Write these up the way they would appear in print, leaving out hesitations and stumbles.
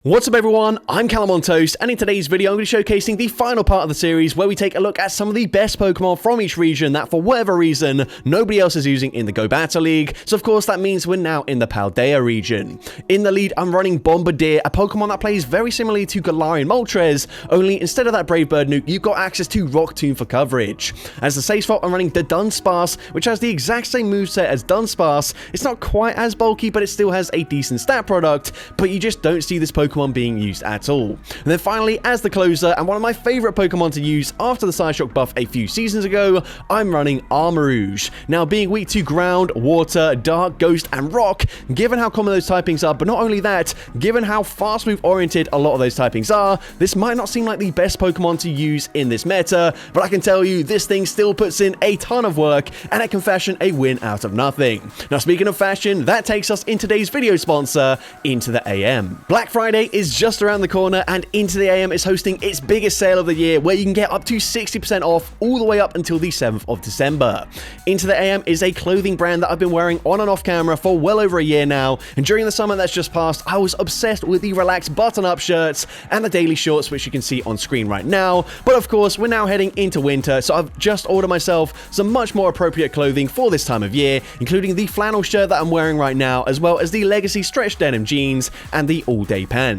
What's up everyone, I'm CallumOnToast, and in today's video I'm going to be showcasing the final part of the series where we take a look at some of the best Pokemon from each region that for whatever reason nobody else is using in the Go Battle League. So of course that means we're now in the Paldea region. In the lead I'm running Bombardier, a Pokemon that plays very similarly to Galarian Moltres, only instead of that Brave Bird nuke you've got access to Rock Tomb for coverage. As the safe spot I'm running the Dunsparce, which has the exact same moveset as Dunsparce. It's not quite as bulky but it still has a decent stat product, but you just don't see this Pokemon being used at all. And then finally, as the closer, and one of my favorite Pokemon to use after the Psyshock buff a few seasons ago, I'm running Armarouge. Now, being weak to ground, water, dark, ghost, and rock, given how common those typings are, but not only that, given how fast move oriented a lot of those typings are, this might not seem like the best Pokemon to use in this meta, but I can tell you this thing still puts in a ton of work, and it can fashion a win out of nothing. Now, speaking of fashion, that takes us in today's video sponsor, Into the AM. Black Friday is just around the corner, and Into the AM is hosting its biggest sale of the year, where you can get up to 60% off all the way up until the 7th of December. Into the AM is a clothing brand that I've been wearing on and off camera for well over a year now, and during the summer that's just passed, I was obsessed with the relaxed button-up shirts and the daily shorts, which you can see on screen right now. But of course, we're now heading into winter, so I've just ordered myself some much more appropriate clothing for this time of year, including the flannel shirt that I'm wearing right now, as well as the Legacy stretch denim jeans and the all-day pants.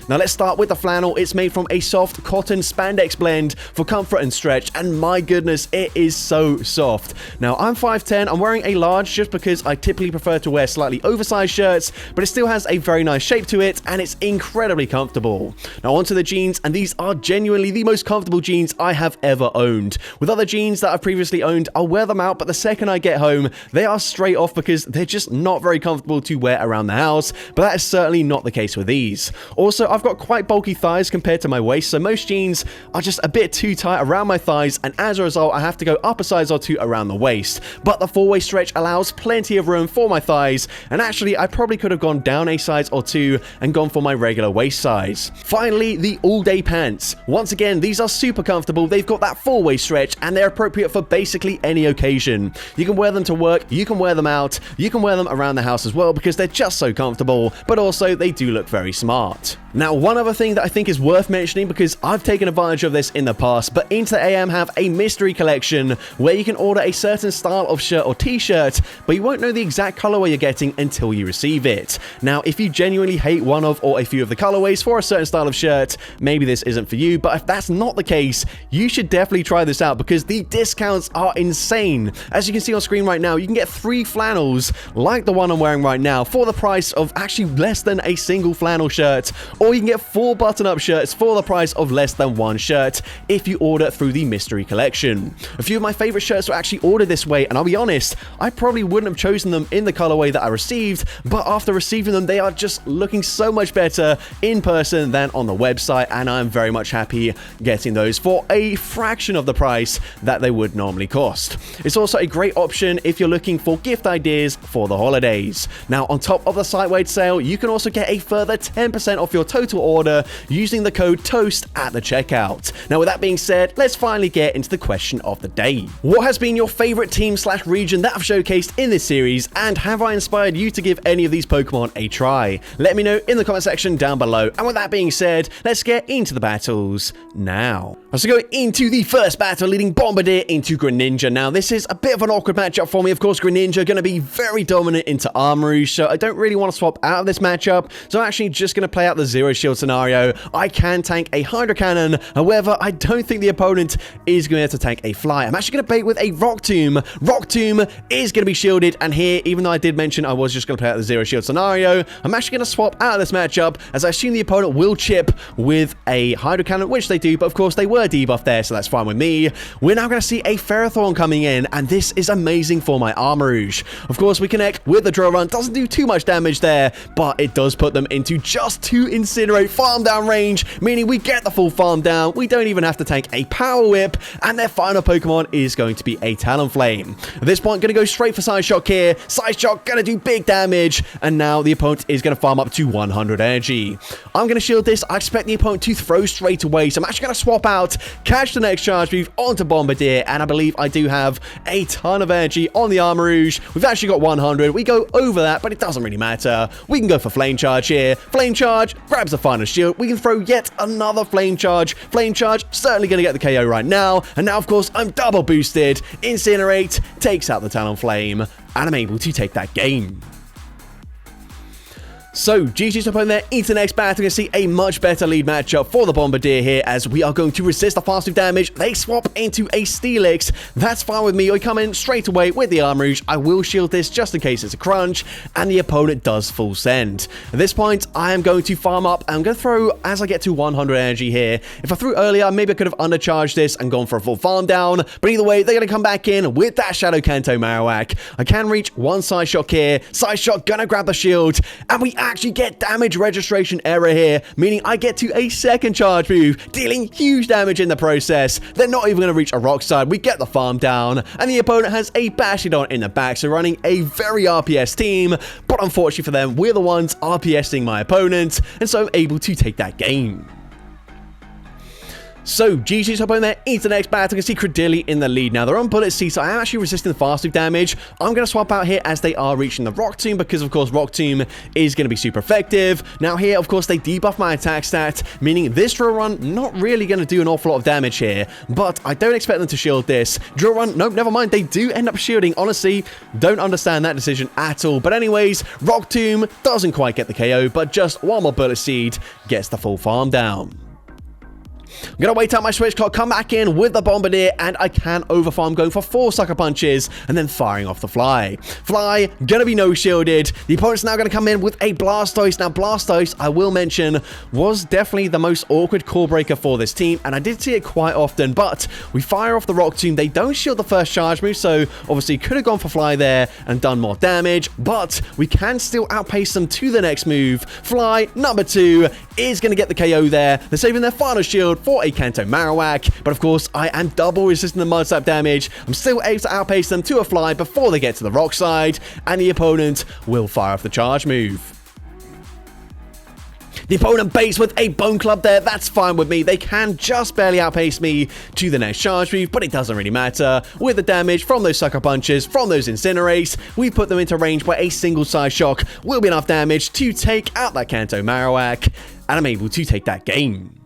Now let's start with the flannel. It's made from a soft cotton spandex blend for comfort and stretch, and my goodness, it is so soft. Now I'm 5'10", I'm wearing a large just because I typically prefer to wear slightly oversized shirts, but it still has a very nice shape to it, and it's incredibly comfortable. Now onto the jeans, and these are genuinely the most comfortable jeans I have ever owned. With other jeans that I've previously owned, I'll wear them out, but the second I get home, they are straight off because they're just not very comfortable to wear around the house, but that is certainly not the case with these. Also, I've got quite bulky thighs compared to my waist, so most jeans are just a bit too tight around my thighs, and as a result I have to go up a size or two around the waist. But the 4-way stretch allows plenty of room for my thighs, and actually I probably could have gone down a size or two and gone for my regular waist size. Finally, the all-day pants. Once again, these are super comfortable. They've got that 4-way stretch, and they're appropriate for basically any occasion. You can wear them to work, you can wear them out, you can wear them around the house as well because they're just so comfortable, but also they do look very smart. Now, one other thing that I think is worth mentioning, because I've taken advantage of this in the past, but Into the AM have a mystery collection where you can order a certain style of shirt or t-shirt, but you won't know the exact colorway you're getting until you receive it. Now, if you genuinely hate one of or a few of the colorways for a certain style of shirt, maybe this isn't for you, but if that's not the case, you should definitely try this out because the discounts are insane. As you can see on screen right now, you can get 3 flannels like the one I'm wearing right now for the price of actually less than a single flannel shirt, or you can get 4 button-up shirts for the price of less than 1 shirt if you order through the mystery collection. A few of my favorite shirts were actually ordered this way, and I'll be honest, I probably wouldn't have chosen them in the colorway that I received, but after receiving them, they are just looking so much better in person than on the website, and I'm very much happy getting those for a fraction of the price that they would normally cost. It's also a great option if you're looking for gift ideas for the holidays. Now, on top of the site-wide sale, you can also get a further 10% off your total order using the code TOAST at the checkout. Now, with that being said, let's finally get into the question of the day. What has been your favorite team/region that I've showcased in this series, and have I inspired you to give any of these Pokemon a try? Let me know in the comment section down below. And with that being said, let's get into the battles now. So going into the first battle, leading Bombardier into Greninja. Now, this is a bit of an awkward matchup for me. Of course, Greninja going to be very dominant into Armarouge, so I don't really want to swap out of this matchup. So I'm actually just going to play out the Zero Shield scenario. I can tank a Hydro Cannon. However, I don't think the opponent is going to have to tank a Fly. I'm actually going to bait with a Rock Tomb. Rock Tomb is going to be shielded, and here, even though I did mention I was just going to play out the Zero Shield scenario, I'm actually going to swap out of this matchup, as I assume the opponent will chip with a Hydro Cannon, which they do, but of course they were debuffed there, so that's fine with me. We're now going to see a Ferrothorn coming in, and this is amazing for my Armarouge. Of course, we connect with the Drill Run. Doesn't do too much damage there, but it does put them into just 2 Incinerate farm down range, meaning we get the full farm down. We don't even have to tank a Power Whip, and their final Pokemon is going to be a Talonflame. At this point, going to go straight for Psyshock here. Psyshock going to do big damage, and now the opponent is going to farm up to 100 energy. I'm going to shield this. I expect the opponent to throw straight away, so I'm actually going to swap out, catch the next charge move onto Bombardier, and I believe I do have a ton of energy on the Armarouge. We've actually got 100. We go over that, but it doesn't really matter. We can go for Flame Charge here. Flame Charge, grabs the final shield. We can throw yet another flame charge. Flame charge, certainly going to get the KO right now. And now, of course, I'm double boosted. Incinerate takes out the Talonflame, and I'm able to take that game. So, GG's opponent there, into the next battle. You can see a much better lead matchup for the Bombardier here, as we are going to resist the fast move damage. They swap into a Steelix. That's fine with me. I come in straight away with the Arm Rouge. I will shield this just in case it's a crunch, and the opponent does full send. At this point, I am going to farm up. I'm going to throw as I get to 100 energy here. If I threw earlier, maybe I could have undercharged this and gone for a full farm down, but either way, they're going to come back in with that Shadow Kanto Marowak. I can reach one side shock here. Side shock, gonna grab the shield, and we actually get damage registration error here, meaning I get to a second charge move, dealing huge damage in the process. They're not even going to reach a rock side. We get the farm down, and the opponent has a Bastiodon in the back, so running a very RPS team, but unfortunately for them, we're the ones RPSing my opponent, and so I'm able to take that game. So, GG's opponent there into the next battle. You can see Credilli in the lead now. They're on Bullet C, so I am actually resisting the fast move damage. I'm going to swap out here as they are reaching the Rock Tomb, because, of course, Rock Tomb is going to be super effective. Now, here, of course, they debuff my attack stat, meaning this drill run not really going to do an awful lot of damage here, but I don't expect them to shield this. Drill run, nope, never mind. They do end up shielding. Honestly, don't understand that decision at all. But anyways, Rock Tomb doesn't quite get the KO, but just one more Bullet Seed gets the full farm down. I'm going to wait out my switch clock, come back in with the Bombardier, and I can overfarm, going for 4 Sucker Punches, and then firing off the Fly. Fly, going to be no-shielded. The opponent's now going to come in with a Blastoise. Now, Blastoise, I will mention, was definitely the most awkward core breaker for this team, and I did see it quite often, but we fire off the Rock Tomb. They don't shield the first charge move, so obviously could have gone for Fly there and done more damage, but we can still outpace them to the next move. Fly, number 2, is going to get the KO there. They're saving their final shield for a Kanto Marowak, but of course I am double resisting the Mud Slap damage. I'm still able to outpace them to a Fly before they get to the rock side, and the opponent will fire off the charge move. The opponent baits with a Bone Club there. That's fine with me. They can just barely outpace me to the next charge move, but it doesn't really matter. With the damage from those Sucker Punches, from those Incinerates, we put them into range where a single Side Shock will be enough damage to take out that Kanto Marowak, and I'm able to take that game.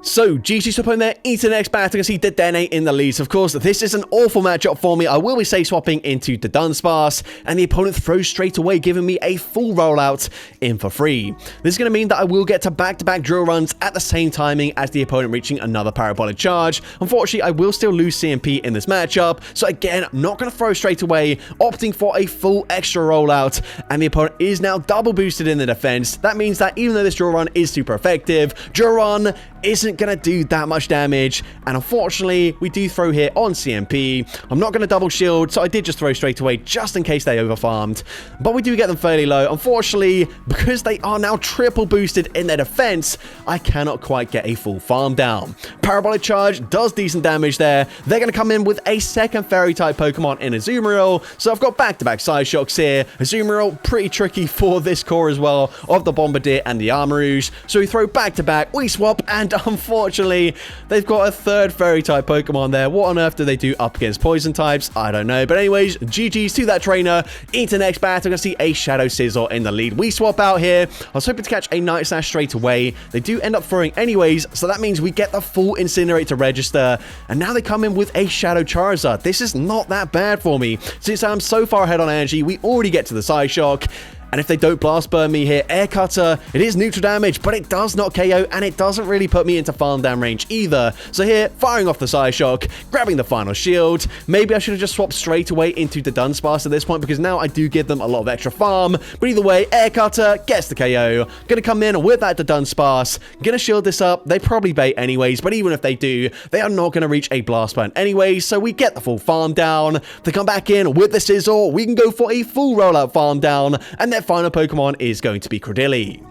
So, GG's opponent there into the next battle. You can see Dedenne in the lead. So, of course, this is an awful matchup for me. I will be safe swapping into the Dunsparce, and the opponent throws straight away, giving me a full rollout in for free. This is going to mean that I will get to back-to-back drill runs at the same timing as the opponent reaching another Parabolic Charge. Unfortunately, I will still lose CMP in this matchup. So, again, I'm not going to throw straight away, opting for a full extra rollout, and the opponent is now double boosted in the defense. That means that even though this drill run is super effective, drill run isn't going to do that much damage, and unfortunately we do throw here on CMP. I'm not going to double shield, so I did just throw straight away just in case they overfarmed, but we do get them fairly low. Unfortunately, because they are now triple boosted in their defense, I cannot quite get a full farm down. Parabolic Charge does decent damage there. They're going to come in with a second fairy type Pokemon in Azumarill, so I've got back-to-back Side Shocks here. Azumarill pretty tricky for this core as well of the Bombardier and the Arm Rouge, so we throw back-to-back, we swap, and unfortunately, they've got a third fairy type Pokemon there. What on earth do they do up against poison types? I don't know. But anyways, GG's to that trainer. Into next battle, I'm going to see a Shadow Scizor in the lead. We swap out here. I was hoping to catch a Night Slash straight away. They do end up throwing anyways, so that means we get the full Incinerate to register. And now they come in with a Shadow Charizard. This is not that bad for me. Since I'm so far ahead on energy, we already get to the Side Shock. And if they don't Blast Burn me here, Air Cutter, it is neutral damage, but it does not KO, and it doesn't really put me into farm down range either. So here, firing off the Side Shock, grabbing the final shield. Maybe I should have just swapped straight away into the Dunsparce at this point, because now I do give them a lot of extra farm. But either way, Air Cutter gets the KO. Gonna come in with that to Dunsparce. Gonna shield this up. They probably bait anyways, but even if they do, they are not gonna reach a Blast Burn anyways, so we get the full farm down. They come back in with the Scizor. We can go for a full rollout farm down, and their final Pokemon is going to be Credilli.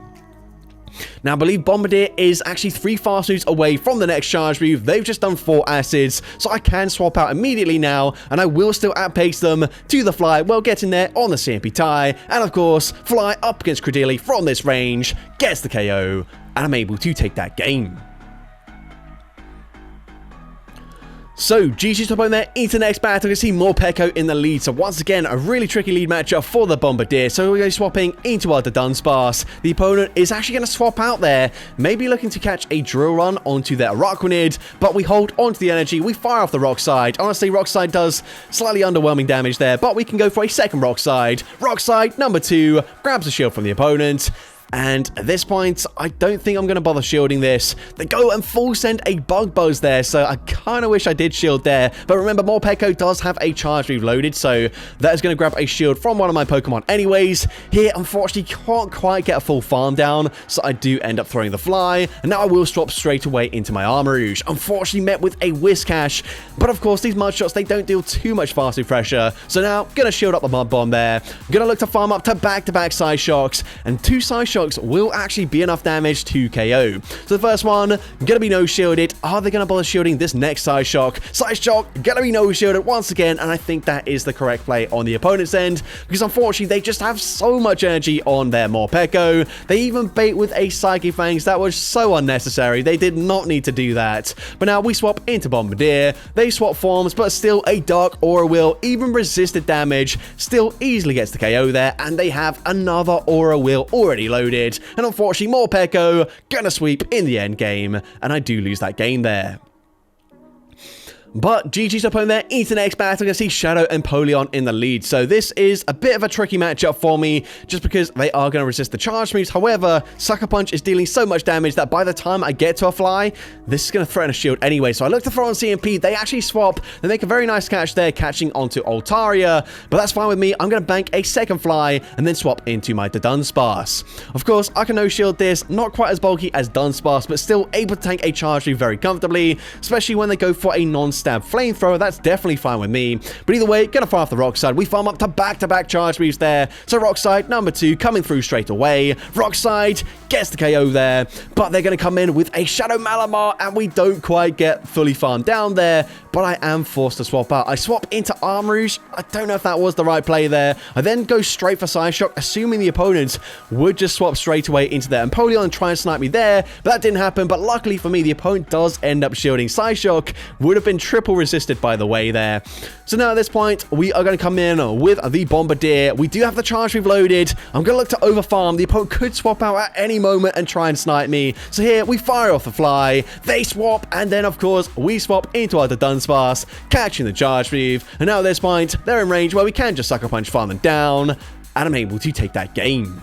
Now, I believe Bombardier is actually 3 fast moves away from the next charge move. They've just done 4 acids, so I can swap out immediately now, and I will still outpace them to the Fly while getting there on the CMP tie. And of course, Fly up against Credilli from this range, gets the KO, and I'm able to take that game. So, GG's top on there into next battle. You can see more Pecco in the lead. So, once again, a really tricky lead matchup for the Bombardier. So, we're going to be swapping into our Dunsparce. The opponent is actually going to swap out there, maybe looking to catch a drill run onto their Rock Grenade, but we hold onto the energy. We fire off the Rock Side. Honestly, Rock Side does slightly underwhelming damage there, but we can go for a second Rock Side. Rock Side number 2 grabs a shield from the opponent. And at this point, I don't think I'm going to bother shielding this. They go and full send a Bug Buzz there, so I kind of wish I did shield there. But remember, Morpeko does have a charge move loaded, so that is going to grab a shield from one of my Pokemon anyways. Here, unfortunately, can't quite get a full farm down, so I do end up throwing the Fly. And now I will swap straight away into my Armarouge. Unfortunately, met with a Whiscash. But of course, these Mud Shots, they don't deal too much fast move pressure. So now, going to shield up the Mud Bomb there. Going to look to farm up to back-to-back Side Shocks. And 2 Side Shocks will actually be enough damage to KO. So the first one, gonna be no shielded. Are they gonna bother shielding this next Side Shock? Side Shock, gonna be no shielded once again, and I think that is the correct play on the opponent's end, because unfortunately they just have so much energy on their Morpeko. They even bait with a Psychic Fangs. That was so unnecessary. They did not need to do that. But now we swap into Bombardier. They swap forms, but still a Dark Aura Wheel, even resisted damage, still easily gets the KO there, and they have another Aura Wheel already loaded. And unfortunately, Morpeko gonna sweep in the end game, and I do lose that game there. But GG's opponent there into the next battle. You can see Shadow and Polion in the lead. So this is a bit of a tricky matchup for me, just because they are going to resist the charge moves. However, Sucker Punch is dealing so much damage that by the time I get to a Fly, this is going to threaten a shield anyway. So I look to throw on CMP. They actually swap. They make a very nice catch there, catching onto Altaria. But that's fine with me. I'm going to bank a second Fly and then swap into my Dunsparce. Of course, I can no-shield this. Not quite as bulky as Dunsparce, but still able to tank a charge move very comfortably, especially when they go for a non-stab Flamethrower. That's definitely fine with me. But either way, gonna fire off the Rock Side. We farm up to back-to-back charge moves there. So Rock Side number 2 coming through straight away. Rock Side gets the KO there, but they're gonna come in with a Shadow Malamar, and we don't quite get fully farmed down there, but I am forced to swap out. I swap into Armarouge. I don't know if that was the right play there. I then go straight for Side Shock, assuming the opponent would just swap straight away into there. And Polion and try and snipe me there, but that didn't happen. But luckily for me, the opponent does end up shielding. Side Shock would have been triple resisted by the way there. So now at this point, we are going to come in with the Bombardier. We do have the charge move loaded. I'm going to look to overfarm. The opponent could swap out at any moment and try and snipe me. So here, we fire off the Fly. They swap, and then, of course, we swap into our Dunsparce, catching the charge move. And now at this point, they're in range where we can just Sucker Punch farm them down, and I'm able to take that game.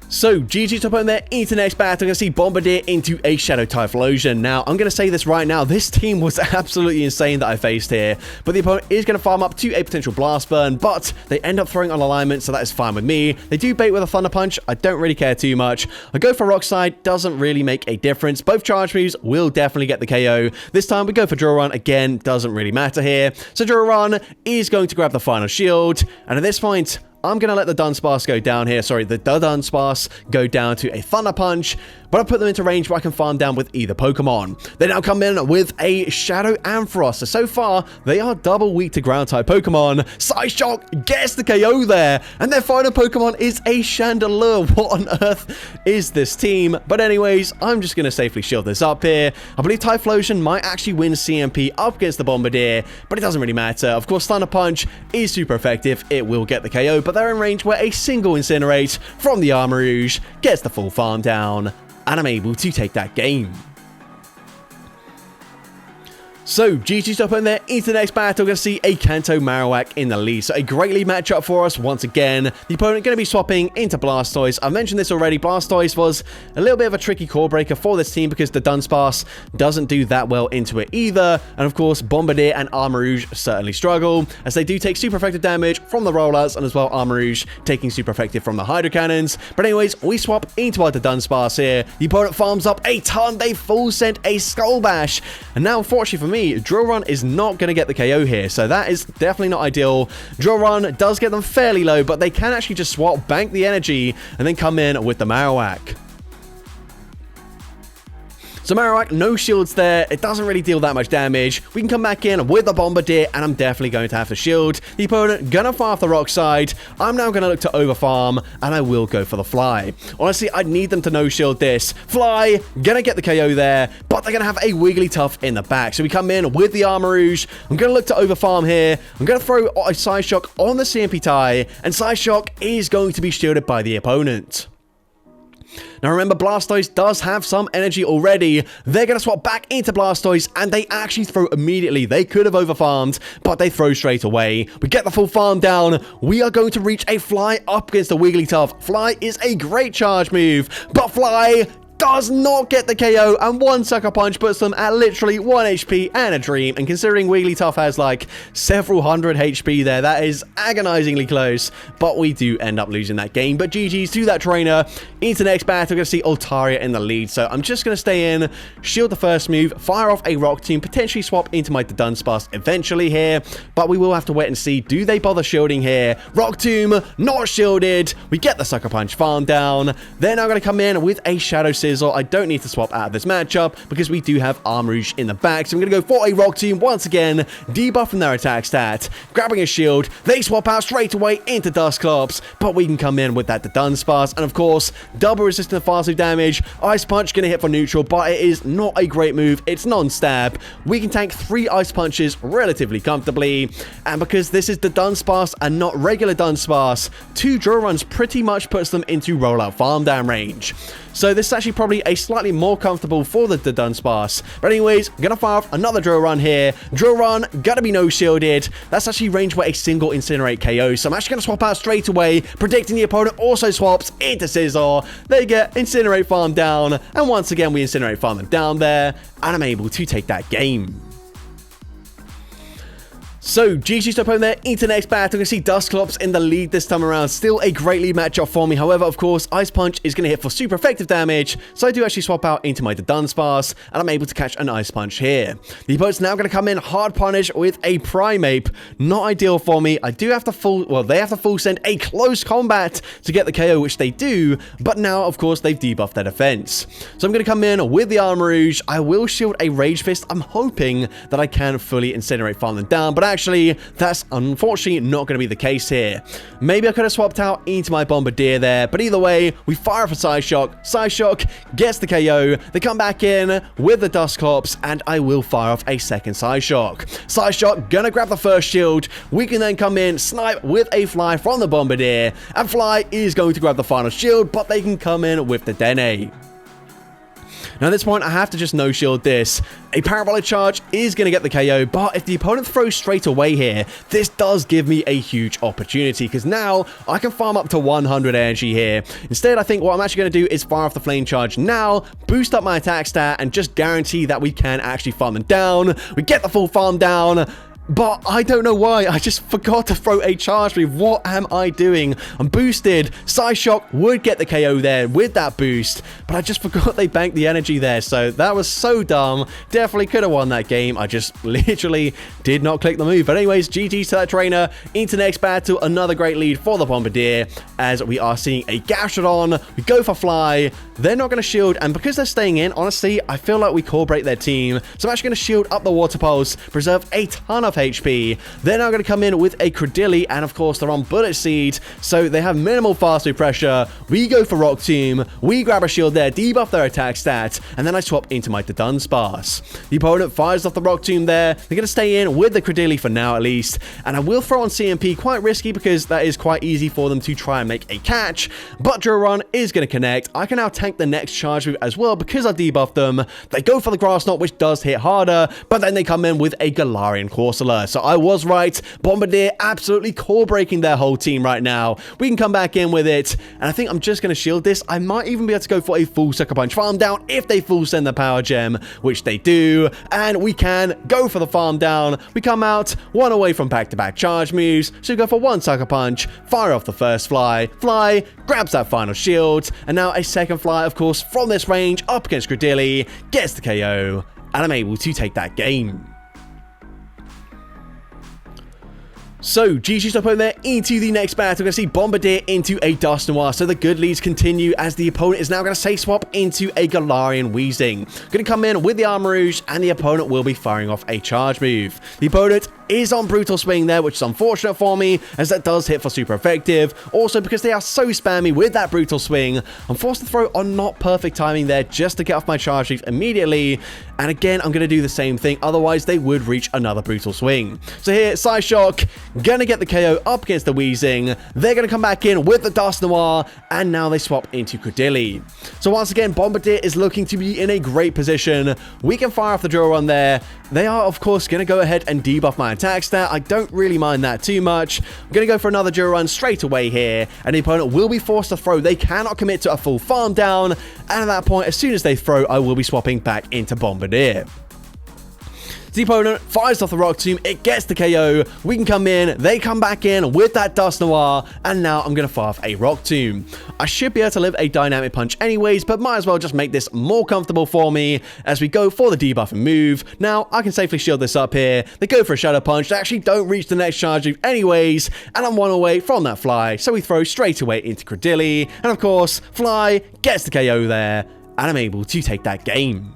So, GG's opponent there into next battle. I'm going to see Bombardier into a Shadow Typhlosion. Now, I'm going to say this right now. This team was absolutely insane that I faced here. But the opponent is going to farm up to a potential Blast Burn. But they end up throwing on alignment, so that is fine with me. They do bait with a Thunder Punch. I don't really care too much. I go for Rock Side. Doesn't really make a difference. Both charge moves will definitely get the KO. This time, we go for Drill Run. Again, doesn't really matter here. So, Drill Run is going to grab the final shield. And at this point, I'm going to let the Dunsparce go down here. Sorry, the Dunsparce go down to a Thunder Punch, but I put them into range where I can farm down with either Pokemon. They now come in with a Shadow Ampharos. So far, they are double weak to Ground-type Pokemon. Psyshock gets the KO there, and their final Pokemon is a Chandelure. What on earth is this team? But anyways, I'm just going to safely shield this up here. I believe Typhlosion might actually win CMP up against the Bombardier, but it doesn't really matter. Of course, Thunder Punch is super effective. It will get the KO, but they're in range where a single Incinerate from the Armarouge gets the full farm down, and I'm able to take that game. So, GG's up in there into the next battle. We're going to see a Kanto Marowak in the lead. So, a great lead matchup for us once again. The opponent going to be swapping into Blastoise. I mentioned this already. Blastoise was a little bit of a tricky core breaker for this team because the Dunsparce doesn't do that well into it either. And of course, Bombardier and Armarouge certainly struggle, as they do take super effective damage from the rollouts, and as well Armarouge taking super effective from the Hydro Cannons. But anyways, we swap into our Dunsparce here. The opponent farms up a ton. They full sent a Skull Bash. And now, unfortunately for me, Drill Run is not going to get the KO here, so that is definitely not ideal. Drill Run does get them fairly low, but they can actually just swap, bank the energy, and then come in with the Marowak. So Marowak, no shields there. It doesn't really deal that much damage. We can come back in with the Bombardier, and I'm definitely going to have to shield. The opponent gonna fire off the rock side. I'm now gonna look to overfarm, and I will go for the fly. Honestly, I'd need them to no shield this. Fly, gonna get the KO there, but they're gonna have a Wigglytuff in the back. So we come in with the Armor Rouge. I'm gonna look to overfarm here. I'm gonna throw a Psyshock on the CMP tie, and Psyshock is going to be shielded by the opponent. Now remember, Blastoise does have some energy already. They're going to swap back into Blastoise, and they actually throw immediately. They could have overfarmed, but they throw straight away. We get the full farm down. We are going to reach a Fly up against the Wigglytuff. Fly is a great charge move, but Fly does not get the KO, and one Sucker Punch puts them at literally 1 HP and a dream. And considering Wigglytuff has like several hundred HP there, that is agonizingly close, but we do end up losing that game. But GG's to that trainer. Into the next battle, we're going to see Altaria in the lead, so I'm just going to stay in, shield the first move, fire off a Rock Tomb, potentially swap into my Dunsparce eventually here, but we will have to wait and see. Do they bother shielding here? Rock Tomb, not shielded. We get the Sucker Punch farm down. They're now going to come in with a Shadow Sizzle. I don't need to swap out of this matchup because we do have Armor Rouge in the back. So I'm going to go for a Rock Tomb once again, debuffing their attack stat, grabbing a shield. They swap out straight away into Dusclops, but we can come in with that Dunsparce. And of course, double resistant to fast move damage. Ice Punch going to hit for neutral, but it is not a great move. It's non-stab. We can tank 3 Ice Punches relatively comfortably. And because this is the Dunsparce and not regular Dunsparce, 2 drill runs pretty much puts them into rollout farm down range. So this is actually probably a slightly more comfortable for the Dunsparce. But anyways, gonna fire off another drill run here. Drill run, gotta be no shielded. That's actually range where a single Incinerate KO. So I'm actually gonna swap out straight away, predicting the opponent also swaps into Scizor. They get Incinerate farm down, and once again we Incinerate farm them down there, and I'm able to take that game. So, GG's to opponent there, into the next battle. We're going to see Dusclops in the lead this time around. Still a great lead matchup for me. However, of course, Ice Punch is going to hit for super effective damage. So I do actually swap out into my Dunsparce, and I'm able to catch an Ice Punch here. The opponent's now going to come in hard punish with a Primeape. Not ideal for me. I do have to they have to full send a close combat to get the KO, which they do. But now, of course, they've debuffed their defense. So I'm going to come in with the Armor Rouge. I will shield a Rage Fist. I'm hoping that I can fully Incinerate farm them down, but actually, that's unfortunately not going to be the case here. Maybe I could have swapped out into my Bombardier there, but either way, we fire for Psyshock. Psyshock gets the KO. They come back in with the Dusclops, and I will fire off a second Psyshock. Psyshock gonna grab the first shield. We can then come in, snipe with a Fly from the Bombardier, and Fly is going to grab the final shield, but they can come in with the Dene. Now at this point, I have to just no-shield this. A Parabolic Charge is going to get the KO, but if the opponent throws straight away here, this does give me a huge opportunity, because now I can farm up to 100 energy here. Instead, I think what I'm actually going to do is fire off the Flame Charge now, boost up my attack stat, and just guarantee that we can actually farm them down. We get the full farm down. But I don't know why. I just forgot to throw a charge move. What am I doing? I'm boosted. Psyshock would get the KO there with that boost, but I just forgot they banked the energy there. So that was so dumb. Definitely could have won that game. I just literally did not click the move. But anyways, GG's to that trainer. Into next battle, another great lead for the Bombardier, as we are seeing a Gastrodon. We go for Fly. They're not going to shield, and because they're staying in, honestly, I feel like we core break their team. So I'm actually going to shield up the Water Pulse, preserve a ton of HP. They're now going to come in with a Credilli, and of course they're on Bullet Seed, so they have minimal fast move pressure. We go for Rock Tomb, we grab a shield there, debuff their attack stat, and then I swap into my Dunsparce. The opponent fires off the Rock Tomb there. They're going to stay in with the Credilli for now at least, and I will throw on CMP, quite risky because that is quite easy for them to try and make a catch, but Drill Run is going to connect. I can now tank the next charge move as well because I debuffed them. They go for the Grass Knot, which does hit harder, but then they come in with a Galarian Corsola. So I was right. Bombardier absolutely core breaking their whole team right now. We can come back in with it, and I think I'm just going to shield this. I might even be able to go for a full Sucker Punch farm down if they full send the Power Gem, which they do, and we can go for the farm down. We come out one away from back-to-back charge moves, so we go for one Sucker Punch, fire off the first Fly. Fly grabs that final shield, and now a second Fly, of course, from this range up against Credilli, gets the KO, and I'm able to take that game. So, GG's opponent there into the next battle. We're going to see Bombardier into a Dust Noir. So the good leads continue as the opponent is now going to say swap into a Galarian Weezing. Going to come in with the Armor Rouge, and the opponent will be firing off a charge move. The opponent is on Brutal Swing there, which is unfortunate for me, as that does hit for super effective. Also, because they are so spammy with that Brutal Swing, I'm forced to throw on not perfect timing there just to get off my charge move immediately. And again, I'm going to do the same thing, otherwise they would reach another Brutal Swing. So here, Psyshock, gonna get the KO up against the Weezing. They're gonna come back in with the Dust Noir, and now they swap into Credilli. So once again, Bombardier is looking to be in a great position. We can fire off the drill run there. They are, of course, gonna go ahead and debuff my attack stat. I don't really mind that too much. I'm gonna go for another drill run straight away here, and the opponent will be forced to throw. They cannot commit to a full farm down, and at that point, as soon as they throw, I will be swapping back into Bombardier. The opponent fires off the Rock Tomb, it gets the KO, we can come in, they come back in with that Dust Noir, and now I'm going to fire off a Rock Tomb. I should be able to live a Dynamic Punch anyways, but might as well just make this more comfortable for me as we go for the debuff and move. Now, I can safely shield this up here, they go for a Shadow Punch, they actually don't reach the next charge move anyways, and I'm one away from that Fly, so we throw straight away into Credilli, and of course, Fly gets the KO there, and I'm able to take that game.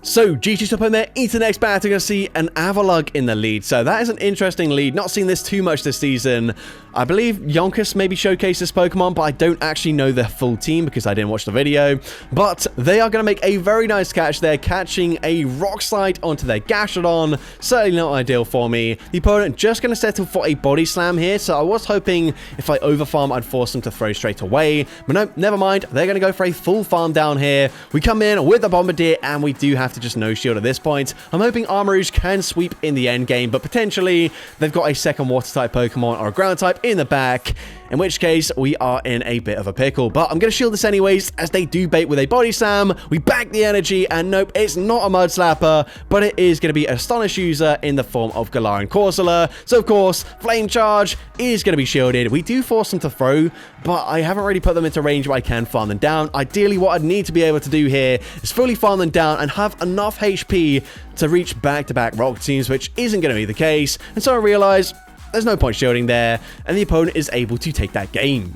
So, GG's opponent there into the next battle. We're going to see an Avalugg in the lead. So, that is an interesting lead. Not seen this too much this season. I believe Yonkus maybe showcased this Pokemon, but I don't actually know their full team because I didn't watch the video. But they are going to make a very nice catch there, catching a Rock Slide onto their Gastrodon. Certainly not ideal for me. The opponent just going to settle for a Body Slam here. So, I was hoping if I overfarm, I'd force them to throw straight away. But no, never mind. They're going to go for a full farm down here. We come in with the Bombardier, and we do have to just no shield at this point. I'm hoping Armor Rouge can sweep in the end game, but potentially they've got a second water type Pokemon or a ground type in the back, in which case we are in a bit of a pickle. But I'm going to shield this anyways, as they do bait with a Body Slam. We back the energy, and nope, it's not a Mud Slapper, but it is going to be an Astonish user in the form of Galarian Corsola. So of course, Flame Charge is going to be shielded. We do force them to throw, but I haven't really put them into range where I can farm them down. Ideally, what I'd need to be able to do here is fully farm them down and have enough HP to reach back-to-back Rock Teams, which isn't going to be the case. And so I realize there's no point shielding there, and the opponent is able to take that game.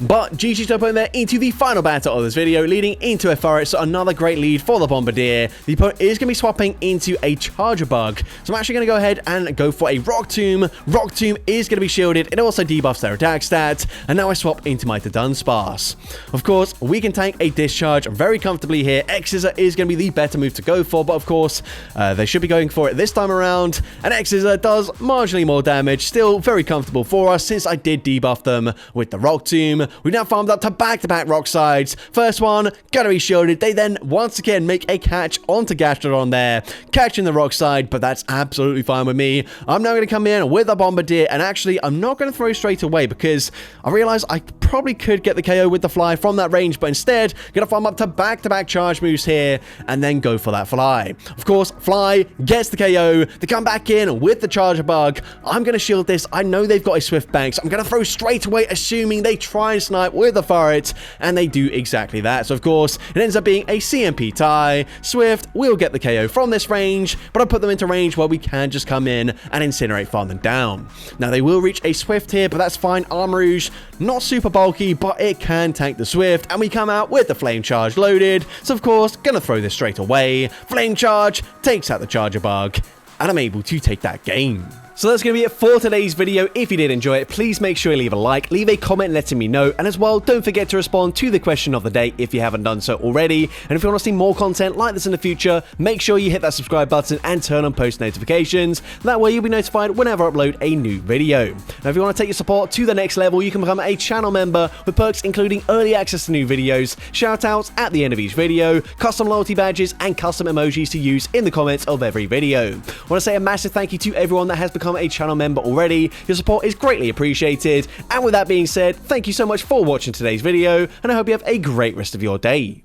But GG's opponent there into the final battle of this video, leading into a Forest, so another great lead for the Bombardier. The opponent is going to be swapping into a Charger Bug, so I'm actually going to go ahead and go for a Rock Tomb. Rock Tomb is going to be shielded, it also debuffs their attack stat, and now I swap into my Dunsparce. Of course, we can tank a Discharge very comfortably here. X-Scissor is going to be the better move to go for, but of course, they should be going for it this time around, and X-Scissor does marginally more damage, still very comfortable for us since I did debuff them with the Rock Tomb. We've now farmed up to back-to-back Rock Sides. First one, gonna be shielded. They then, once again, make a catch onto Gastrodon there, catching the Rock Side, but that's absolutely fine with me. I'm now going to come in with a Bombardier, and actually, I'm not going to throw straight away because I realize I probably could get the KO with the Fly from that range, but instead, going to farm up to back-to-back charge moves here, and then go for that Fly. Of course, Fly gets the KO. They come back in with the Charger Bug. I'm going to shield this. I know they've got a Swift Bank, so I'm going to throw straight away, assuming they try and snipe with the Ferret, and they do exactly that. So of course, it ends up being a CMP tie. Swift will get the KO from this range, but I put them into range where we can just come in and Incinerate, farm them down. Now they will reach a Swift here, but that's fine. Armor Rouge, not super bulky, but it can tank the Swift, and we come out with the Flame Charge loaded. So of course, gonna throw this straight away. Flame Charge takes out the Charger Bug, and I'm able to take that game. So that's going to be it for today's video. If you did enjoy it, please make sure you leave a like, leave a comment letting me know, and as well, don't forget to respond to the question of the day if you haven't done so already. And if you want to see more content like this in the future, make sure you hit that subscribe button and turn on post notifications. That way you'll be notified whenever I upload a new video. Now if you want to take your support to the next level, you can become a channel member with perks including early access to new videos, shoutouts at the end of each video, custom loyalty badges, and custom emojis to use in the comments of every video. I want to say a massive thank you to everyone that has become a channel member already. Your support is greatly appreciated. And with that being said, thank you so much for watching today's video, and I hope you have a great rest of your day.